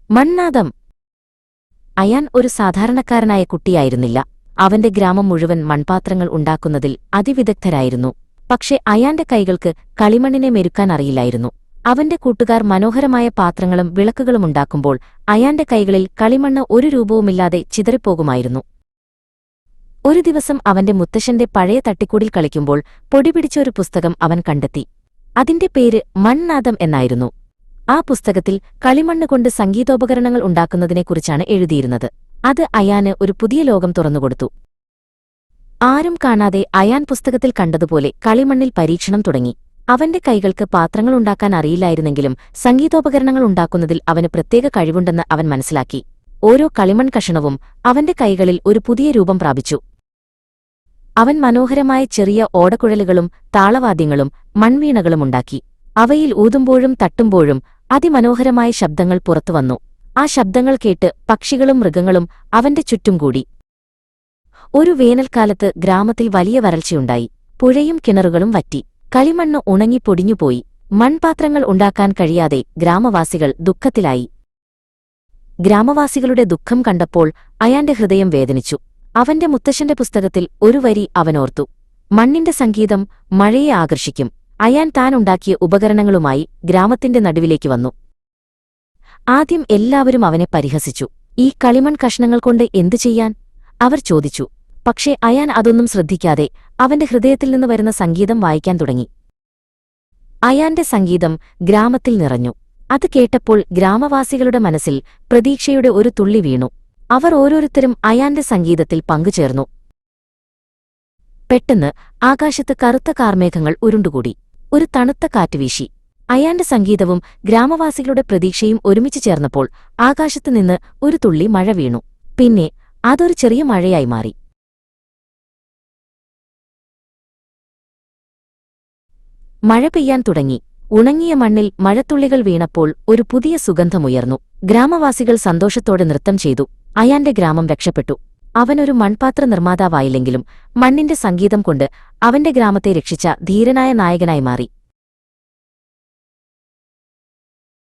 മൺനാദം. അയാൻ ഒരു സാധാരണക്കാരനായ കുട്ടിയായിരുന്നില്ല. അവന്റെ ഗ്രാമം മുഴുവൻ മൺപാത്രങ്ങൾ ഉണ്ടാക്കുന്നതിൽ അതിവിദഗ്ധരായിരുന്നു. പക്ഷെ അയാന്റെ കൈകൾക്ക് കളിമണ്ണിനെ മെരുക്കാൻ അറിയില്ലായിരുന്നു. അവന്റെ കൂട്ടുകാർ മനോഹരമായ പാത്രങ്ങളും വിളക്കുകളും ഉണ്ടാക്കുമ്പോൾ അയാന്റെ കൈകളിൽ കളിമണ്ണ് ഒരു രൂപവുമില്ലാതെ ചിതറിപ്പോകുമായിരുന്നു. ഒരു ദിവസം അവന്റെ മുത്തശ്ശന്റെ പഴയ തട്ടിക്കൂടിൽ കളിക്കുമ്പോൾ പൊടിപിടിച്ച ഒരു പുസ്തകം അവൻ കണ്ടെത്തി. അതിന്റെ പേര് മൺനാദം എന്നായിരുന്നു. ആ പുസ്തകത്തിൽ കളിമണ്ണ് കൊണ്ട് സംഗീതോപകരണങ്ങൾ ഉണ്ടാക്കുന്നതിനെക്കുറിച്ചാണ് എഴുതിയിരുന്നത്. അത് അയാന് ഒരു പുതിയ ലോകം തുറന്നുകൊടുത്തു. ആരും കാണാതെ അയാൻ പുസ്തകത്തിൽ കണ്ടതുപോലെ കളിമണ്ണിൽ പരീക്ഷണം തുടങ്ങി. അവന്റെ കൈകൾക്ക് പാത്രങ്ങളുണ്ടാക്കാൻ അറിയില്ലായിരുന്നെങ്കിലും സംഗീതോപകരണങ്ങൾ ഉണ്ടാക്കുന്നതിൽ അവന് പ്രത്യേക കഴിവുണ്ടെന്ന് അവൻ മനസ്സിലാക്കി. ഓരോ കളിമൺ കഷണവും അവന്റെ കൈകളിൽ ഒരു പുതിയ രൂപം പ്രാപിച്ചു. അവൻ മനോഹരമായ ചെറിയ ഓടക്കുഴലുകളും താളവാദ്യങ്ങളും മൺവീണകളും ഉണ്ടാക്കി. അവയിൽ ഊതുമ്പോഴും തട്ടുമ്പോഴും അതിമനോഹരമായ ശബ്ദങ്ങൾ പുറത്തുവന്നു. ആ ശബ്ദങ്ങൾ കേട്ട് പക്ഷികളും മൃഗങ്ങളും അവന്റെ ചുറ്റും കൂടി. ഒരു വേനൽക്കാലത്ത് ഗ്രാമത്തിൽ വലിയ വരൾച്ചയുണ്ടായി. പുഴയും കിണറുകളും വറ്റി. കളിമണ്ണ് ഉണങ്ങിപ്പൊടിഞ്ഞുപോയി. മൺപാത്രങ്ങൾ ഉണ്ടാക്കാൻ കഴിയാതെ ഗ്രാമവാസികൾ ദുഃഖത്തിലായി. ഗ്രാമവാസികളുടെ ദുഃഖം കണ്ടപ്പോൾ അയാന്റെ ഹൃദയം വേദനിച്ചു. അവന്റെ മുത്തശ്ശന്റെ പുസ്തകത്തിൽ ഒരു വരി അവനോർത്തു: മണ്ണിന്റെ സംഗീതം മഴയെ ആകർഷിക്കും. അയാൻ താനുണ്ടാക്കിയ ഉപകരണങ്ങളുമായി ഗ്രാമത്തിന്റെ നടുവിലേക്ക് വന്നു. ആദ്യം എല്ലാവരും അവനെ പരിഹസിച്ചു. ഈ കളിമൺ കഷ്ണങ്ങൾ കൊണ്ട് എന്തു ചെയ്യാൻ? അവർ ചോദിച്ചു. പക്ഷേ അയാൻ അതൊന്നും ശ്രദ്ധിക്കാതെ അവന്റെ ഹൃദയത്തിൽ നിന്ന് വരുന്ന സംഗീതം വായിക്കാൻ തുടങ്ങി. അയാന്റെ സംഗീതം ഗ്രാമത്തിൽ നിറഞ്ഞു. അത് കേട്ടപ്പോൾ ഗ്രാമവാസികളുടെ മനസ്സിൽ പ്രതീക്ഷയുടെ ഒരു തുള്ളി വീണു. അവർ ഓരോരുത്തരും അയാന്റെ സംഗീതത്തിൽ പങ്കുചേർന്നു. പെട്ടെന്ന് ആകാശത്ത് കറുത്ത കാർമേഘങ്ങൾ ഉരുണ്ടുകൂടി. ഒരു തണുത്ത കാറ്റ് വീശി. അയാന്റെ സംഗീതവും ഗ്രാമവാസികളുടെ പ്രതീക്ഷയും ഒരുമിച്ച് ചേർന്നപ്പോൾ ആകാശത്തുനിന്ന് ഒരു തുള്ളി മഴ വീണു. പിന്നെ അതൊരു ചെറിയ മഴയായി മാറി. മഴ പെയ്യാൻ തുടങ്ങി. ഉണങ്ങിയ മണ്ണിൽ മഴത്തുള്ളികൾ വീണപ്പോൾ ഒരു പുതിയ സുഗന്ധമുയർന്നു. ഗ്രാമവാസികൾ സന്തോഷത്തോടെ നൃത്തം ചെയ്തു. അയാന്റെ ഗ്രാമം രക്ഷപ്പെട്ടു. അവനൊരു മൺപാത്ര നിർമ്മാതാവായില്ലെങ്കിലും മണ്ണിന്റെ സംഗീതം കൊണ്ട് അവന്റെ ഗ്രാമത്തെ രക്ഷിച്ച ധീരനായ നായകനായി മാറി.